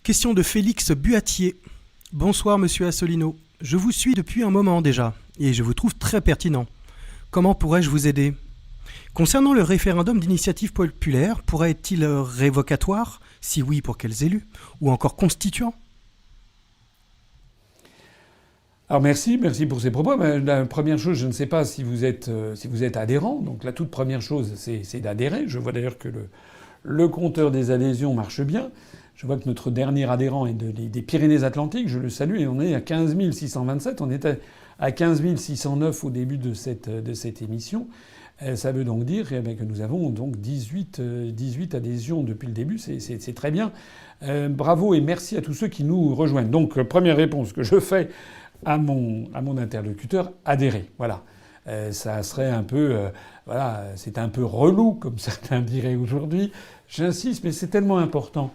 Question de Félix Buatier. Bonsoir Monsieur Asselineau. Je vous suis depuis un moment déjà, et je vous trouve très pertinent. Comment pourrais-je vous aider ? Concernant le référendum d'initiative populaire, pourrait-il révocatoire ? Si oui, pour quels élus ? Ou encore constituant ? Alors merci pour ces propos. La première chose, je ne sais pas si vous êtes adhérent. Donc la toute première chose, c'est d'adhérer. Je vois d'ailleurs que le compteur des adhésions marche bien. Je vois que notre dernier adhérent est des Pyrénées-Atlantiques. Je le salue et on est à 15 627. On était à 15 609 au début de cette émission. Ça veut donc dire que nous avons donc 18 adhésions depuis le début. C'est très bien. Bravo et merci à tous ceux qui nous rejoignent. Donc première réponse que je fais à mon interlocuteur, adhérer. Voilà. Ça serait un peu, c'est un peu relou, comme certains diraient aujourd'hui. J'insiste, mais c'est tellement important.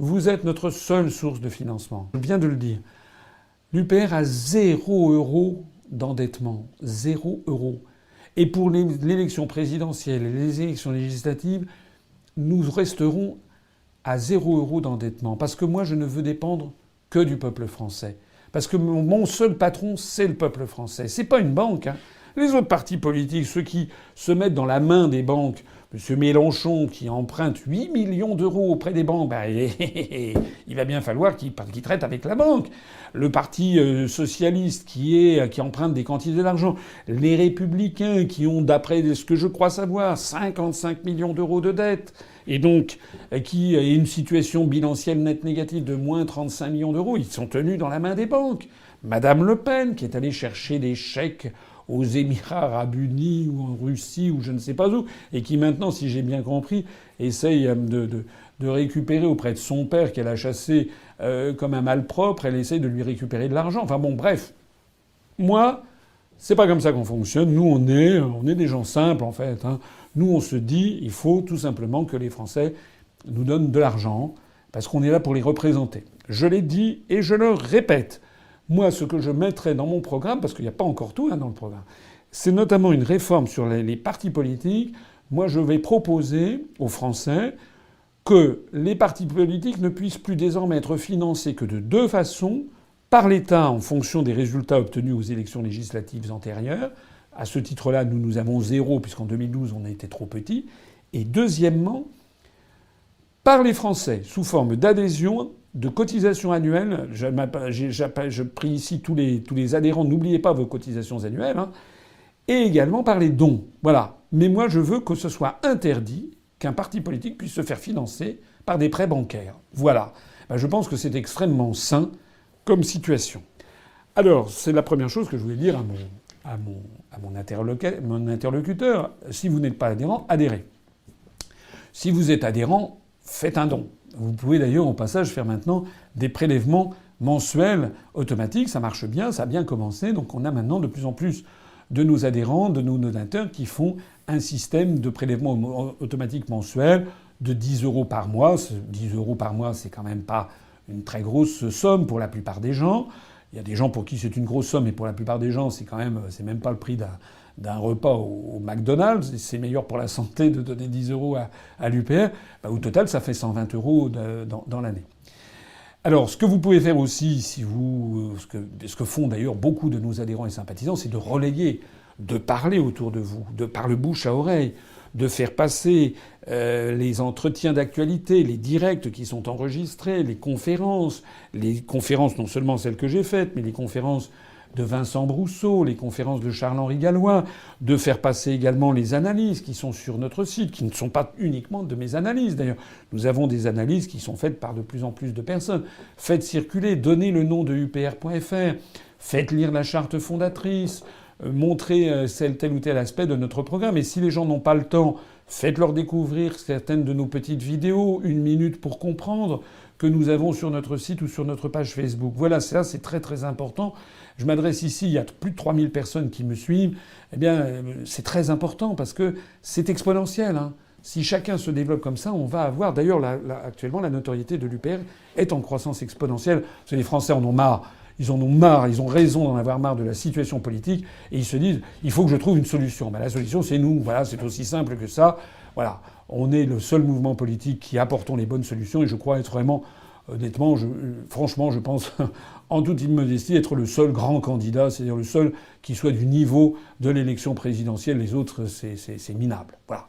Vous êtes notre seule source de financement. Je viens de le dire. L'UPR a 0 € d'endettement. 0 €. Et pour l'élection présidentielle et les élections législatives, nous resterons à 0 € d'endettement. Parce que moi, je ne veux dépendre que du peuple français. Parce que mon seul patron, c'est le peuple français. C'est pas une banque, hein. Les autres partis politiques, ceux qui se mettent dans la main des banques, M. Mélenchon qui emprunte 8 millions d'euros auprès des banques, il va bien falloir qu'il traite avec la banque. Le parti socialiste qui emprunte des quantités d'argent. Les Républicains qui ont, d'après ce que je crois savoir, 55 millions d'euros de dette. Et donc, qui a une situation bilancielle nette négative de moins 35 millions d'euros. Ils sont tenus dans la main des banques. Madame Le Pen, qui est allée chercher des chèques aux Émirats Arabes Unis ou en Russie ou je ne sais pas où, et qui maintenant, si j'ai bien compris, essaye de récupérer auprès de son père qu'elle a chassé comme un malpropre, elle essaye de lui récupérer de l'argent. Enfin bon, bref. Moi, c'est pas comme ça qu'on fonctionne. Nous, on est des gens simples, en fait, hein. Nous, on se dit, il faut tout simplement que les Français nous donnent de l'argent, parce qu'on est là pour les représenter. Je l'ai dit et je le répète. Moi, ce que je mettrais dans mon programme, parce qu'il n'y a pas encore tout dans le programme, c'est notamment une réforme sur les partis politiques. Moi, je vais proposer aux Français que les partis politiques ne puissent plus désormais être financés que de deux façons, par l'État en fonction des résultats obtenus aux élections législatives antérieures. À ce titre-là, nous avons 0, puisqu'en 2012, on a été trop petits. Et deuxièmement, par les Français, sous forme d'adhésion, de cotisations annuelles. Je prie ici tous les adhérents, n'oubliez pas vos cotisations annuelles. Hein, et également par les dons. Voilà. Mais moi, je veux que ce soit interdit qu'un parti politique puisse se faire financer par des prêts bancaires. Voilà. Je pense que c'est extrêmement sain comme situation. Alors, c'est la première chose que je voulais dire à mon interlocuteur. Si vous n'êtes pas adhérent, adhérez. Si vous êtes adhérent, faites un don. Vous pouvez d'ailleurs au passage faire maintenant des prélèvements mensuels automatiques. Ça marche bien, ça a bien commencé. Donc on a maintenant de plus en plus de nos adhérents, de nos donateurs qui font un système de prélèvement automatique mensuel de 10 € par mois. 10 € par mois, c'est quand même pas une très grosse somme pour la plupart des gens. Il y a des gens pour qui c'est une grosse somme, mais pour la plupart des gens, c'est même pas le prix d'un repas au McDonald's. C'est meilleur pour la santé de donner 10 € à l'UPR. Au total, ça fait 120 € dans l'année. Alors, ce que vous pouvez faire aussi, ce que font d'ailleurs beaucoup de nos adhérents et sympathisants, c'est de relayer, de parler autour de vous, de par le bouche à oreille, de faire passer les entretiens d'actualité, les directs qui sont enregistrés, les conférences non seulement celles que j'ai faites, mais les conférences de Vincent Brousseau, les conférences de Charles-Henri Gallois, de faire passer également les analyses qui sont sur notre site, qui ne sont pas uniquement de mes analyses d'ailleurs. Nous avons des analyses qui sont faites par de plus en plus de personnes. Faites circuler, donnez le nom de upr.fr, faites lire la charte fondatrice, montrez tel ou tel aspect de notre programme. Et si les gens n'ont pas le temps, faites-leur découvrir certaines de nos petites vidéos, 1 minute pour comprendre, que nous avons sur notre site ou sur notre page Facebook. Voilà, ça c'est très très important. Je m'adresse ici, il y a plus de 3000 personnes qui me suivent. Eh bien, c'est très important parce que c'est exponentiel, hein. Si chacun se développe comme ça, on va avoir... D'ailleurs, actuellement, la notoriété de l'UPR est en croissance exponentielle. Parce que les Français en ont marre. Ils en ont marre, ils ont raison d'en avoir marre de la situation politique. Et ils se disent, il faut que je trouve une solution. La solution, c'est nous. Voilà, c'est aussi simple que ça. Voilà. On est le seul mouvement politique qui apportons les bonnes solutions. Et je crois être vraiment honnêtement, franchement, je pense, en toute immodestie, être le seul grand candidat, c'est-à-dire le seul qui soit du niveau de l'élection présidentielle. Les autres, c'est minable. Voilà.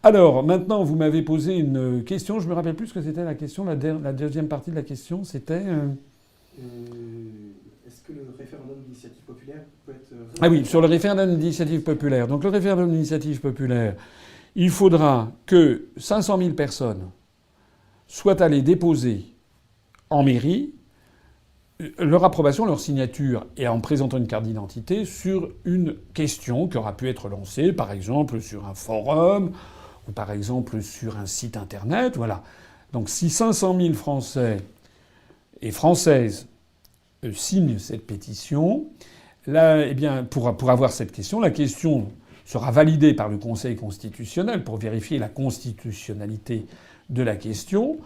Alors, maintenant, vous m'avez posé une question. Je me rappelle plus ce que c'était la question. La deuxième partie de la question, c'était... Est-ce que le référendum d'initiative populaire peut être... Ah oui, sur le référendum d'initiative populaire. Donc le référendum d'initiative populaire, il faudra que 500 000 personnes soient allées déposer en mairie leur approbation, leur signature, et en présentant une carte d'identité sur une question qui aura pu être lancée, par exemple, sur un forum, ou par exemple sur un site internet, voilà. Donc si 500 000 Français et Françaises signent cette pétition, là, eh bien, pour avoir cette question, la question sera validée par le Conseil constitutionnel pour vérifier la constitutionnalité de la question.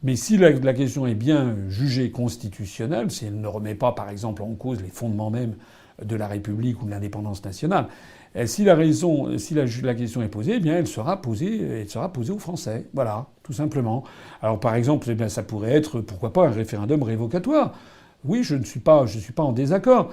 Mais si la question est bien jugée constitutionnelle, si elle ne remet pas, par exemple, en cause les fondements même de la République ou de l'indépendance nationale, si la question est posée, eh bien, elle sera posée aux Français. Voilà, tout simplement. Alors, par exemple, eh bien, ça pourrait être, pourquoi pas, un référendum révocatoire. Oui, je ne suis pas en désaccord.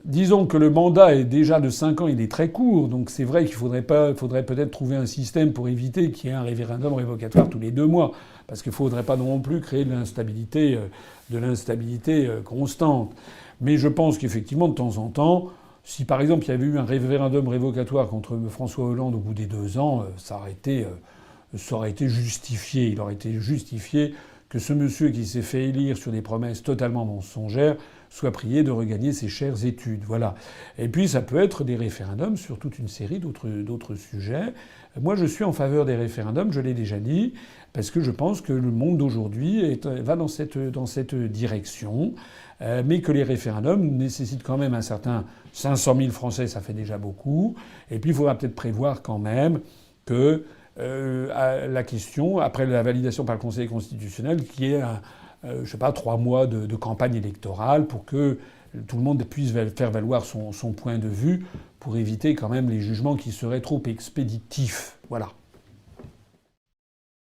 Disons que le mandat est déjà de 5 ans, il est très court, donc c'est vrai qu'il faudrait peut-être trouver un système pour éviter qu'il y ait un référendum révocatoire tous les 2 mois, parce qu'il ne faudrait pas non plus créer de l'instabilité constante. Mais je pense qu'effectivement, de temps en temps, si par exemple il y avait eu un référendum révocatoire contre François Hollande au bout des 2 ans, ça aurait été justifié. Il aurait été justifié que ce monsieur qui s'est fait élire sur des promesses totalement mensongères soit prié de regagner ses chères études. Voilà. Et puis ça peut être des référendums sur toute une série d'autres sujets. Moi, je suis en faveur des référendums, je l'ai déjà dit, parce que je pense que le monde d'aujourd'hui va dans cette direction, mais que les référendums nécessitent quand même un certain 500 000 Français, ça fait déjà beaucoup. Et puis il faudra peut-être prévoir quand même que la question, après la validation par le Conseil constitutionnel, qui est 3 mois de campagne électorale pour que tout le monde puisse faire valoir son point de vue pour éviter quand même les jugements qui seraient trop expéditifs. Voilà.